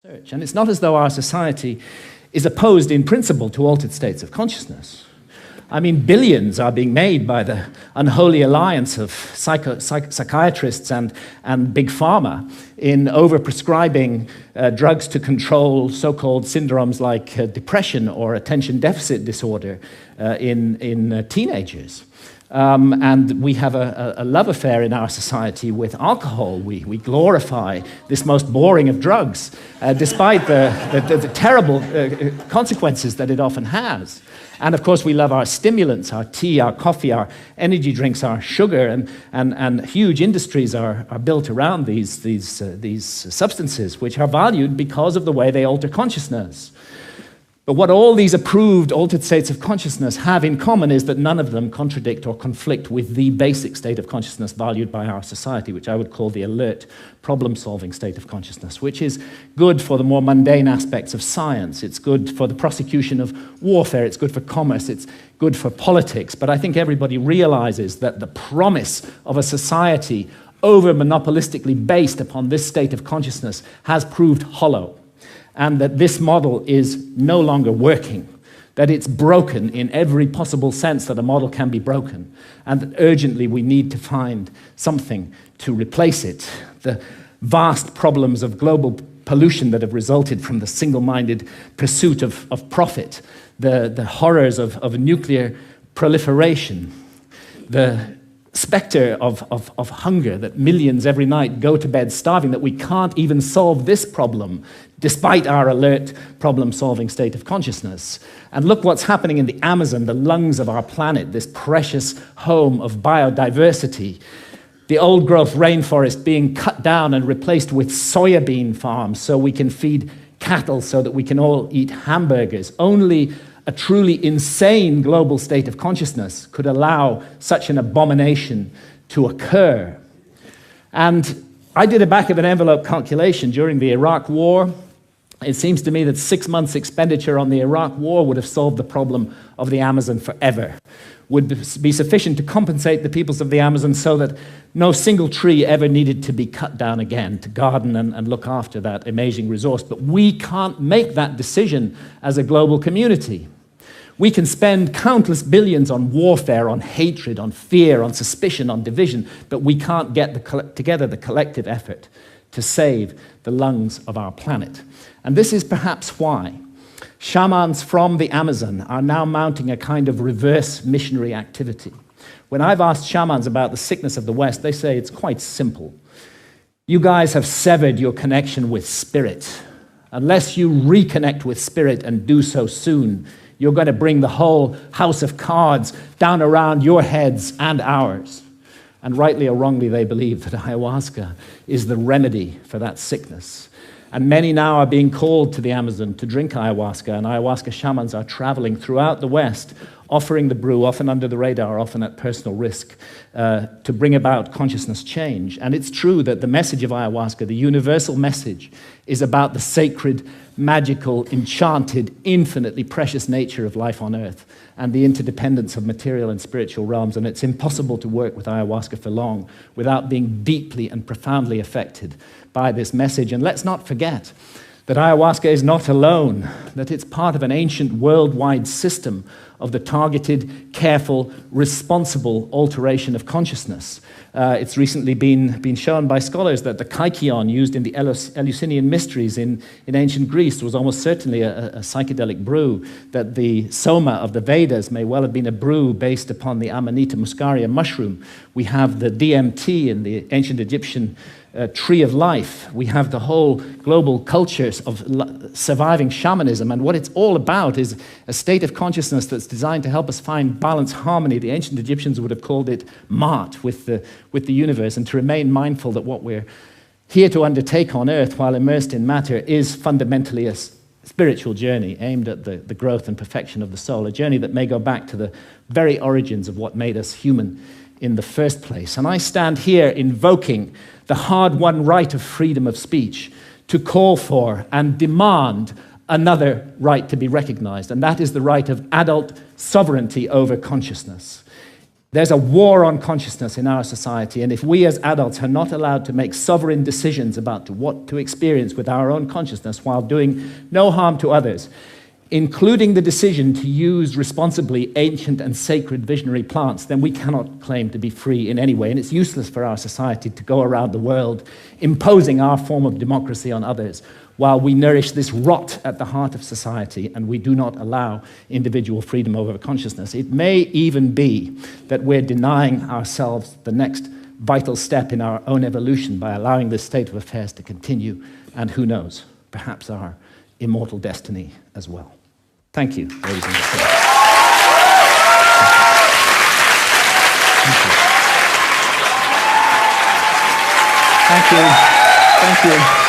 And it's not as though our society is opposed in principle to altered states of consciousness. I mean, billions are being made by the unholy alliance of psychiatrists and big pharma in overprescribing drugs to control so-called syndromes like depression or attention deficit disorder in teenagers. And we have a love affair in our society with alcohol. We glorify this most boring of drugs, despite the terrible consequences that it often has. And of course, we love our stimulants, our tea, our coffee, our energy drinks, our sugar, and huge industries are built around these substances, which are valued because of the way they alter consciousness. But what all these approved altered states of consciousness have in common is that none of them contradict or conflict with the basic state of consciousness valued by our society, which I would call the alert, problem-solving state of consciousness, which is good for the more mundane aspects of science. It's good for the prosecution of warfare. It's good for commerce. It's good for politics. But I think everybody realizes that the promise of a society over-monopolistically based upon this state of consciousness has proved hollow, and that this model is no longer working, that it's broken in every possible sense that a model can be broken, and that urgently we need to find something to replace it. The vast problems of global pollution that have resulted from the single-minded pursuit of profit, the horrors of nuclear proliferation, the specter of hunger, that millions every night go to bed starving, that we can't even solve this problem despite our alert problem-solving state of consciousness. And look what's happening in the Amazon, the lungs of our planet, this precious home of biodiversity. The old-growth rainforest being cut down and replaced with soybean farms so we can feed cattle, so that we can all eat hamburgers. Only a truly insane global state of consciousness could allow such an abomination to occur. And I did a back-of-an-envelope calculation during the Iraq War. It seems to me that 6 months' expenditure on the Iraq War would have solved the problem of the Amazon forever, would be sufficient to compensate the peoples of the Amazon so that no single tree ever needed to be cut down again to garden and look after that amazing resource. But we can't make that decision as a global community. We can spend countless billions on warfare, on hatred, on fear, on suspicion, on division, but we can't get together the collective effort to save the lungs of our planet. And this is perhaps why shamans from the Amazon are now mounting a kind of reverse missionary activity. When I've asked shamans about the sickness of the West, they say it's quite simple. You guys have severed your connection with spirit. Unless you reconnect with spirit and do so soon, you're going to bring the whole house of cards down around your heads and ours. And rightly or wrongly, they believe that ayahuasca is the remedy for that sickness. And many now are being called to the Amazon to drink ayahuasca, and ayahuasca shamans are traveling throughout the West, offering the brew, often under the radar, often at personal risk, to bring about consciousness change. And it's true that the message of ayahuasca, the universal message, is about the sacred, magical, enchanted, infinitely precious nature of life on Earth and the interdependence of material and spiritual realms. And it's impossible to work with ayahuasca for long without being deeply and profoundly affected by this message. And let's not forget that ayahuasca is not alone, that it's part of an ancient worldwide system of the targeted, careful, responsible alteration of consciousness. It's recently been shown by scholars that the kykeon used in the Eleusinian mysteries in ancient Greece was almost certainly a psychedelic brew, that the soma of the Vedas may well have been a brew based upon the Amanita muscaria mushroom. We have the DMT in the ancient Egyptian tree of life. We have the whole global cultures of surviving shamanism, and what it's all about is a state of consciousness that's designed to help us find balance, harmony. The ancient Egyptians would have called it Ma'at, with the universe, and to remain mindful that what we're here to undertake on Earth while immersed in matter is fundamentally a spiritual journey aimed at the growth and perfection of the soul, a journey that may go back to the very origins of what made us human in the first place. And I stand here invoking the hard-won right of freedom of speech to call for and demand another right to be recognized, and that is the right of adult sovereignty over consciousness. There's a war on consciousness in our society, and if we as adults are not allowed to make sovereign decisions about what to experience with our own consciousness while doing no harm to others, including the decision to use responsibly ancient and sacred visionary plants, then we cannot claim to be free in any way, and it's useless for our society to go around the world imposing our form of democracy on others while we nourish this rot at the heart of society and we do not allow individual freedom over consciousness. It may even be that we're denying ourselves the next vital step in our own evolution by allowing this state of affairs to continue, and who knows, perhaps our immortal destiny as well. Thank you, ladies and gentlemen. Thank you. Thank you.